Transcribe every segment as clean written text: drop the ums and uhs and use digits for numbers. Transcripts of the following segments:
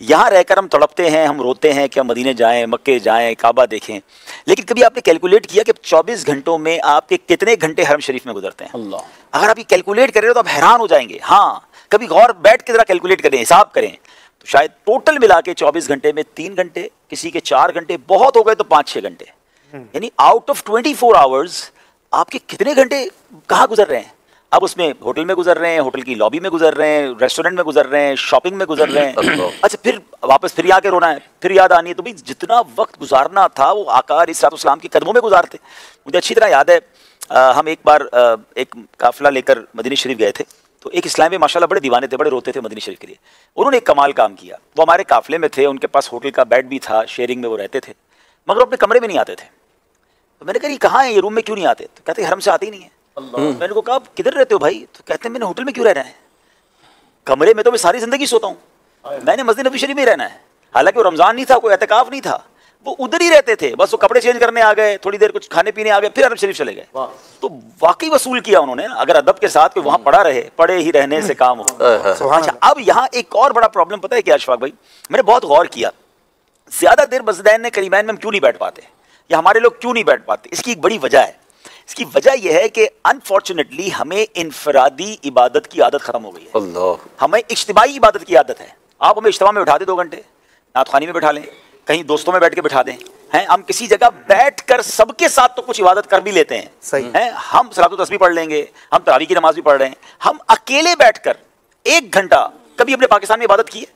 यहाँ रहकर हम तड़पते हैं, हम रोते हैं कि हम मदीने जाएं, मक्के जाएं, काबा देखें, लेकिन कभी आपने कैलकुलेट किया कि 24 घंटों में आपके कितने घंटे हरम शरीफ में गुजरते हैं? अल्लाह, अगर आप ये कैलकुलेट करें तो आप हैरान हो जाएंगे। हाँ, कभी गौर बैठ के जरा कैलकुलेट करें, हिसाब करें, तो शायद टोटल मिला के 24 घंटे में 3 घंटे, किसी के 4 घंटे, बहुत हो गए तो 5-6 घंटे, यानी आउट ऑफ 24 आवर्स आपके कितने घंटे कहाँ गुजर रहे हैं? अब उसमें होटल में गुजर रहे हैं, होटल की लॉबी में गुजर रहे हैं, रेस्टोरेंट में गुजर रहे हैं, शॉपिंग में गुजर रहे हैं। अच्छा, फिर वापस फिर आके रोना है, फिर याद आनी है। तो भाई जितना वक्त गुजारना था वो आका अलैहिस्सलाम के कदमों में गुजारते। मुझे अच्छी तरह याद है, हम एक बार एक काफिला लेकर मदीने शरीफ गए थे, तो एक इस्लाम में माशाल्लाह बड़े दीवाने थे, बड़े रोते थे मदीने शरीफ के लिए। उन्होंने एक कमाल काम किया, वो हमारे काफिले में थे, उनके पास होटल का बेड भी था, शेयरिंग में वो रहते थे, मगर अपने कमरे में नहीं आते थे। तो मैंने कहा ये कहाँ है, ये रूम में क्यों नहीं आते? तो कहते हरम से आते ही नहीं है। मैंने को कहा किधर रहते हो भाई? तो कहते हैं मैंने होटल में क्यों रहना है, कमरे में तो मैं सारी जिंदगी सोता हूँ, मैंने मस्जिद नबी शरीफ में रहना है। हालांकि वो रमजान नहीं था, कोई एहतिकाफ नहीं था, वो उधर ही रहते थे, बस वो कपड़े चेंज करने आ गए, थोड़ी देर कुछ खाने पीने आ गए, फिर हरम शरीफ चले गए। तो वाकई वसूल किया उन्होंने। अगर अदब के साथ कोई वहां पड़ा रहे, पड़े ही रहने से काम हो। अच्छा, अब यहाँ एक और बड़ा प्रॉब्लम पता है क्या अशफाक भाई, मैंने बहुत गौर किया, ज्यादा देर मस्जिदैन ने करीमैन में हम क्यों नहीं बैठ पाते, या हमारे लोग क्यों नहीं बैठ पाते? इसकी एक बड़ी वजह है। इसकी वजह यह है कि अनफॉर्चुनेटली हमें इनफरादी इबादत की आदत खत्म हो गई है। अल्लाह, हमें इज्तिमाई इबादत की आदत है। आप हमें इज्तिमा में बिठा दें 2 घंटे, नातखानी में बिठा लें, कहीं दोस्तों में बैठ के बिठा दें, हैं हम किसी जगह बैठकर सबके साथ तो कुछ इबादत कर भी लेते हैं, सही है, हम सलातो तस्बीह पढ़ लेंगे, हम तरावी की नमाज भी पढ़ रहे हैं। हम अकेले बैठकर 1 घंटा कभी अपने पाकिस्तान में इबादत की है?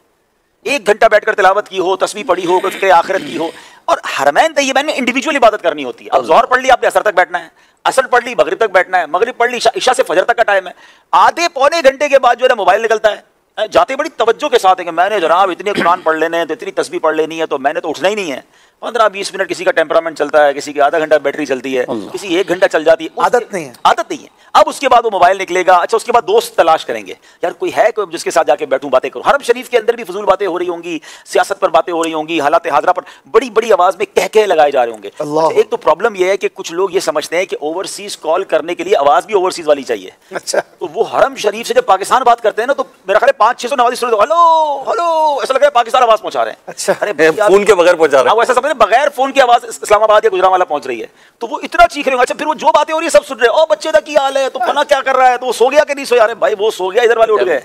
1 घंटा बैठकर तिलावत की हो, तस्बीह पढ़ी हो, कोई फिक्र आखिरत की हो? और हरमैन तैयबैन में इंडिविजुअल इबादत करनी होती है। अब ज़ोहर पढ़ ली आपने, असर तक बैठना है, असर पढ़ ली मगरिब तक बैठना है, मगरिब पढ़ ली इशा से फजर तक का टाइम है। आधे पौने घंटे के बाद जो है मोबाइल निकलता है, जाते बड़ी तवज्जो के साथ है कि मैंने जनाब इतने कुरान पढ़ लेने हैं, तो इतनी तस्बीह पढ़ लेनी है, तो मैंने तो उठना ही नहीं है। 15-20 मिनट किसी का टेम्परामेंट चलता है, किसी की आधा घंटा बैटरी चलती है, किसी 1 घंटा चल जाती है, आदत नहीं है, आदत नहीं है। अब उसके बाद वो मोबाइल निकलेगा। अच्छा, उसके बाद दोस्त तलाश करेंगे, यार कोई है कोई जिसके साथ जाके बैठूं, बातें करूं। हरम शरीफ के अंदर भी फजूल बातें हो रही होंगी, सियासत पर बातें हो रही होंगी, हालात हाजरा पर बड़ी बड़ी आवाज में कह कह लगाए जा रहे होंगे। अच्छा, एक तो प्रॉब्लम यह है कि कुछ लोग ये समझते हैं कि ओवरसीज कॉल करने के लिए आवाज भी ओवरसीज वाली चाहिए। अच्छा, तो वो हरम शरीफ से जब पाकिस्तान बात करते हैं ना, तो मेरा ख्याल 500-600 नवाजी सुन, हेलो हेलो, ऐसा लग रहा है पाकिस्तान आवाज पहुंचा रहे हैं। अच्छा, अरे फोन के बगैर पहुंचा रहे हैं, ऐसा समझ बगैर फोन की आवाज इस्लामाबाद या गुजरांवाला पहुंच रही है, तो वो इतना चीख रहे होंगे। अच्छा, फिर वो जो बातें हो रही है सब सुन रहे हैं, ओ बच्चे का क्या हाल है, तो फना क्या कर रहा है, तो वो सो गया कि नहीं सोया? अरे भाई वो सो गया, इधर वाले उठ गए,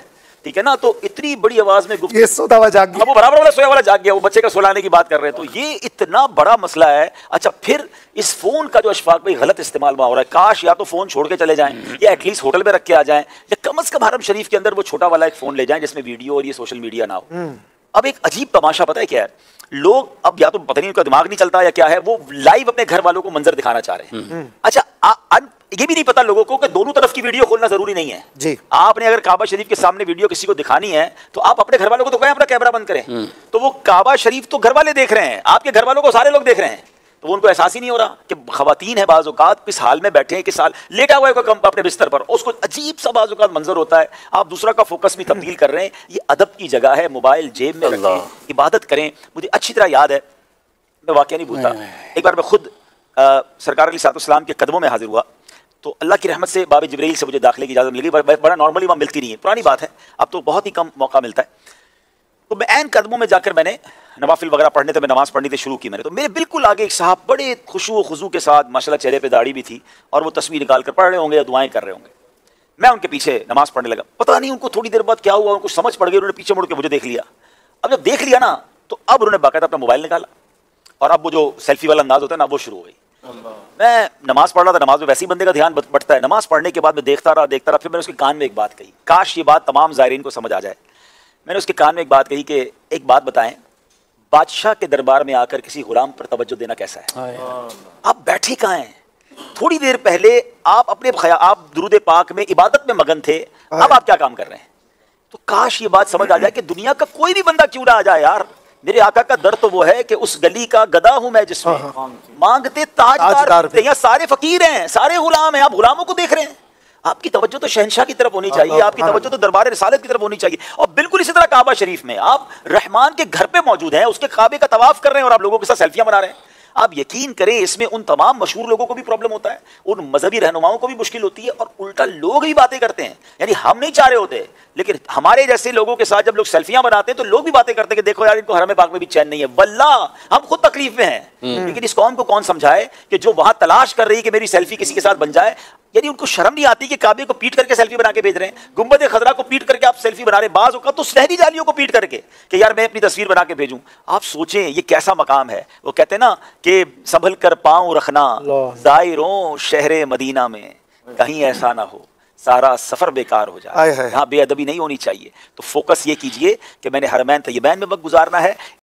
ठीक है ना। तो इतनी बड़ी आवाज में ये सोता हुआ जाग गया, वो बराबर वाला सोया वाला जाग गया, वो बच्चे का सुलाने की बात कर रहे हैं। तो ये इतना बड़ा मसला है। अच्छा, फिर इस फोन का जो अशफाक भाई गलत इस्तेमाल हो रहा है, काश या तो फोन छोड़ के चले जाएं, या एटलीस्ट होटल में रख के आ जाएं, या कम से कम हरम शरीफ के अंदर वो छोटा वाला एक फोन ले जाएं जिसमें वीडियो और ये सोशल मीडिया ना हो। अब एक अजीब तमाशा पता है क्या है, लोग अब या तो पता नहीं उनका दिमाग नहीं चलता या क्या है, वो लाइव अपने घर वालों को मंजर दिखाना चाह रहे हैं। अच्छा, ये भी नहीं पता लोगों को कि दोनों तरफ की वीडियो खोलना जरूरी नहीं है जी। आपने अगर काबा शरीफ के सामने वीडियो किसी को दिखानी है, तो आप अपने घर वालों को तो कहें अपना कैमरा बंद करें, तो वो काबा शरीफ तो घर वाले देख रहे हैं, आपके घर वालों को सारे लोग देख रहे हैं, तो उनको एहसास ही नहीं हो रहा कि खवातीन है बाज़ औक़ात किस हाल में बैठे हैं, किस हाल लेटा हुआ है कोई अपने बिस्तर पर, उसको अजीब सा बाज़ औक़ात मंजर होता है, आप दूसरा का फोकस भी तब्दील कर रहे हैं। ये अदब की जगह है, मोबाइल जेब में रखें, इबादत करें। मुझे अच्छी तरह याद है, मैं वाक़या नहीं भूलता, एक बार मैं खुद सरकार अलैहिस्सलाम के कदमों में हाजिर हुआ, तो अल्लाह की रहमत से बाब जिब्रील से मुझे दाखिले की इजाज़त मिल गई। बड़ा नॉर्मली वहाँ मिलती नहीं है, पुरानी बात है, अब तो बहुत ही कम मौका मिलता है। तो मैं ऐन कदमों में जाकर मैंने नवाफिल वगैरह पढ़ने थे, मैं नमाज़ पढ़नी थी शुरू की मैंने, तो मेरे बिल्कुल आगे एक साहब बड़े खुशू खुजू के साथ, माशाल्लाह चेहरे पे दाढ़ी भी थी, और वो तस्वीर निकाल कर पढ़ रहे होंगे या दुआएं कर रहे होंगे। मैं उनके पीछे नमाज़ पढ़ने लगा, पता नहीं उनको थोड़ी देर बाद क्या हुआ, उनको समझ पड़ गई, उन्होंने पीछे मुड़ के मुझे देख लिया। अब जब देख लिया ना, तो अब उन्होंने बाकायदा अपना मोबाइल निकाला, और अब वो जो सेल्फी वाला अंदाज होता है ना, वो शुरू हो गई। मैं नमाज पढ़ रहा था, नमाज में वैसे ही बंदे का ध्यान बढ़ता है। नमाज पढ़ने के बाद मैं देखता रहा, फिर मैंने उसके कान में एक बात कही, काश ये बात तमाम ज़ायरीन को समझ आ जाए। मैंने उसके कान में एक बात कही कि एक बात बताएं, बादशाह के दरबार में आकर किसी गुलाम पर तवज्जो देना कैसा है? आप बैठे कहाँ हैं? थोड़ी देर पहले आप दुरूद पाक में इबादत में मगन थे, अब आप क्या काम कर रहे हैं? तो काश ये बात समझ आ जाए कि दुनिया का कोई भी बंदा क्यों ना आ जाए यार, मेरे आका का दर तो वो है कि उस गली का गदा हूं मैं जिसमें मांगते ताजदार थे। यहाँ सारे फकीर हैं, सारे गुलाम हैं, आप गुलामों को देख रहे हैं। आपकी तवज्जो तो शहंशाह की तरफ होनी चाहिए, आपकी तवज्जो तो दरबार रिसालत की तरफ होनी चाहिए। और बिल्कुल इसी तरह काबा शरीफ में आप रहमान के घर पे मौजूद हैं, उसके काबे का तवाफ कर रहे हैं, और आप लोगों के साथ सेल्फियां बना रहे हैं। आप यकीन करें इसमें उन तमाम मशहूर लोगों को भी प्रॉब्लम होता है, उन मजहबी रहनुमाओं को भी मुश्किल होती है, और उल्टा लोग ही बातें करते हैं। यानी हम नहीं चाह रहे होते, लेकिन हमारे जैसे लोगों के साथ जब लोग सेल्फियां बनाते हैं तो लोग भी बातें करते हैं कि देखो यार इनको हरम पाक में भी चैन नहीं है। वल्ला हम खुद तकलीफ में हैं। लेकिन इस कौम को कौन समझाए कि जो वहां तलाश कर रही है कि मेरी सेल्फी किसी के साथ बन जाए, यानी उनको शर्म नहीं आती कि काबे को पीट करके सेल्फी बना के भेज रहे हैं, गुंबद खजरा को पीट करके आप सेल्फी बना रहे हैं, बाज़ औक़ात तो शहरी जालियों को पीट करके कि यार मैं अपनी तस्वीर बना के भेजूं। आप सोचें ये कैसा मकाम है। वो कहते हैं ना कि संभल कर पांव रखना ज़ायरों शहरे मदीना में, कहीं ऐसा ना हो सारा सफर बेकार हो जाए। यहाँ बेअदबी नहीं होनी चाहिए। तो फोकस ये कीजिए कि मैंने हरमैन तय्यबैन में वक्त गुजारना है।